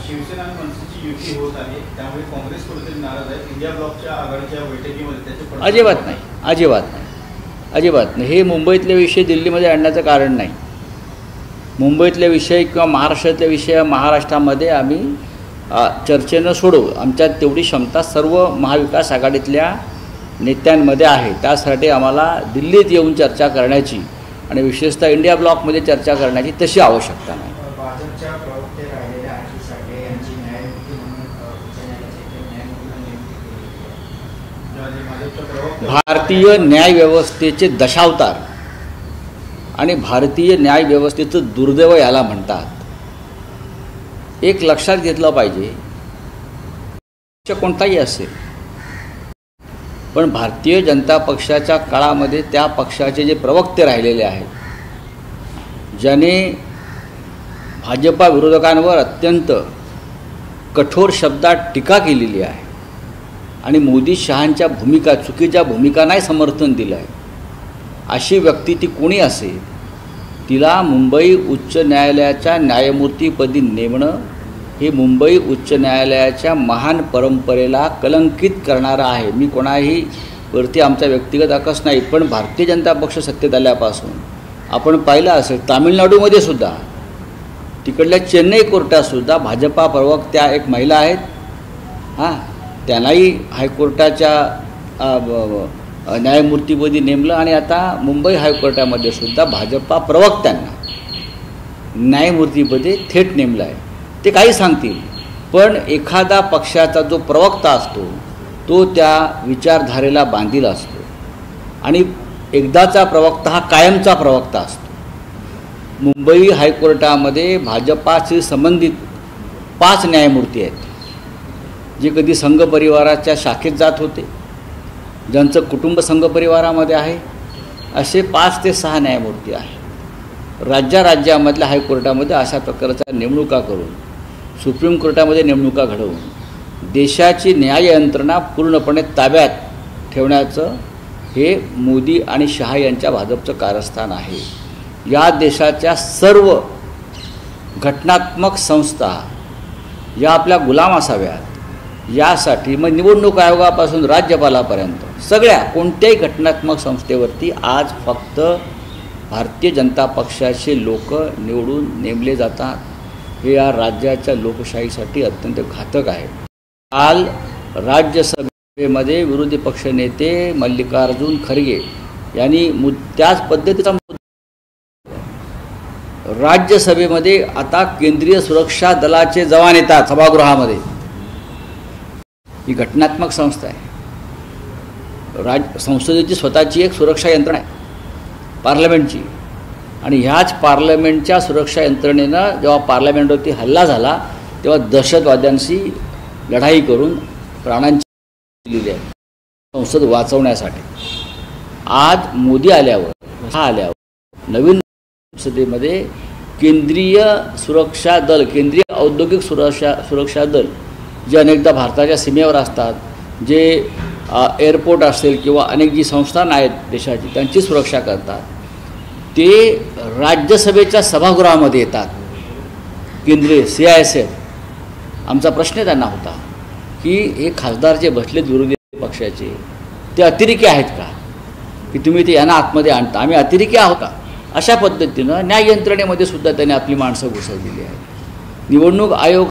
शिवसेना आणि मनसेची युती होत आहे, त्यामुळे काँग्रेस कुठेतरी नाराज आहे. इंडिया ब्लॉकच्या आघाडीच्या बैठकीमध्ये त्याचे अजिबात नाही, अजिबात नाही, अजिबात नाही. हे मुंबईतले विषय दिल्लीमध्ये आणण्याचं कारण नाही. मुंबईतले विषय किंवा महाराष्ट्रातले विषय महाराष्ट्रामध्ये आम्ही चर्चेनं सोडवू. आमच्यात तेवढी क्षमता सर्व महाविकास आघाडीतल्या नेत्यांमध्ये आहे. त्यासाठी आम्हाला दिल्लीत येऊन चर्चा करण्याची आणि विशेषतः इंडिया ब्लॉकमध्ये चर्चा करण्याची तशी आवश्यकता नाही. भाजपच्या प्रवक्ते राहिलेल्या आरती साठे यांची न्यायमूर्ती म्हणून उच्च न्यायालयाचे न्यायमूर्ती भारतीय न्यायव्यवस्थेचे दशावतार आणि भारतीय न्यायव्यवस्थेचं दुर्दैव याला म्हणतात. एक लक्षात घेतलं पाहिजे, कोणताही असेल, पण भारतीय जनता पक्षाच्या काळामध्ये त्या पक्षाचे जे प्रवक्ते राहिलेले आहेत, ज्याने भाजपा विरोधकांवर अत्यंत कठोर शब्दात टीका केलेली आहे आणि मोदी शहांच्या भूमिका, चुकीच्या भूमिका नाही समर्थन दिलं आहे, अशी व्यक्ती ती कोणी असेल, तिला मुंबई उच्च न्यायालयाच्या न्यायमूर्तीपदी नेमणं हे मुंबई उच्च न्यायालयाच्या महान परंपरेला कलंकित करणारं आहे. मी कोणाही वरती आमचा व्यक्तिगत आकस नाही, पण भारतीय जनता पक्ष सत्तेत आल्यापासून आपण पाहिलं असेल, तामिळनाडूमध्ये सुद्धा, तिकडल्या चेन्नई कोर्टातसुद्धा भाजपा प्रवक्त्या एक महिला आहेत, त्यांनाही हायकोर्टाच्या न्यायमूर्तीपदी नेमलं आणि आता मुंबई हायकोर्टामध्ये सुद्धा भाजपा प्रवक्त्यांना न्यायमूर्तीपदी थेट नेमलं आहे. ते काही सांगतील, पण एखादा पक्षाचा जो प्रवक्ता असतो तो त्या विचारधारेला बांधील असतो आणि एकदाचा प्रवक्ता हा कायमचा प्रवक्ता असतो. मुंबई हायकोर्टामध्ये भाजपाशी संबंधित 5 न्यायमूर्ती आहेत, जे कधी संघ परिवाराच्या शाखेत जात होते, ज्यांचं कुटुंब संघ परिवारामध्ये आहे, असे 5 ते 6 न्यायमूर्ती आहेत. राज्यामधल्या हायकोर्टामध्ये अशा प्रकारच्या नेमणुका करून, सुप्रीम कोर्टामध्ये नेमणुका घडवून देशाची न्याय यंत्रणा पूर्णपणे ताब्यात ठेवण्याचं हे मोदी आणि शहा यांच्या भाजपचं कारस्थान आहे. या देशाच्या सर्व घटनात्मक संस्था या आपल्या गुलाम असाव्यात, यासाठी मग निवडणूक आयोगापासून राज्यपालापर्यंत सगळ्या कोणत्याही घटनात्मक संस्थेवरती आज फक्त भारतीय जनता पक्षाचे लोक निवडून नेमले जातात. हे या राज्याच्या लोकशाहीसाठी अत्यंत घातक आहे. काल राज्यसभेमध्ये विरोधी पक्षनेते मल्लिकार्जुन खरगे यांनी त्याच पद्धतीचा राज्यसभेमध्ये आता केंद्रीय सुरक्षा दलाचे जवान येतात सभागृहामध्ये. ही घटनात्मक संस्था आहे. संसदेची स्वतःची एक सुरक्षा यंत्रणा आहे पार्लमेंटची, आणि ह्याच पार्लमेंटच्या सुरक्षा यंत्रणेनं जेव्हा पार्लमेंटवरती हल्ला झाला तेव्हा दहशतवाद्यांशी लढाई करून प्राणांची दिलेली आहे संसद वाचवण्यासाठी. आज मोदी आल्यावर नवीन संसदेमध्ये केंद्रीय सुरक्षा दल, केंद्रीय औद्योगिक सुरक्षा दल, जे अनेकदा भारताच्या सीमेवर असतात, जे एअरपोर्ट असेल किंवा अनेक जी संस्थानं आहेत देशाची त्यांची सुरक्षा करतात, ते राज्यसभेच्या सभागृहामध्ये येतात. केंद्रीय CISF. आमचा प्रश्न त्यांना होता की हे खासदार जे बसलेत विरोधी पक्षाचे, ते अतिरेकी आहेत का, की तुम्ही ते यांना आतमध्ये आणता, आम्ही अतिरेकी आहोत का? अशा पद्धतीनं न्याय यंत्रणेमध्ये सुद्धा त्यांनी आपली माणसं घुसवलेली आहेत. निवडणूक आयोग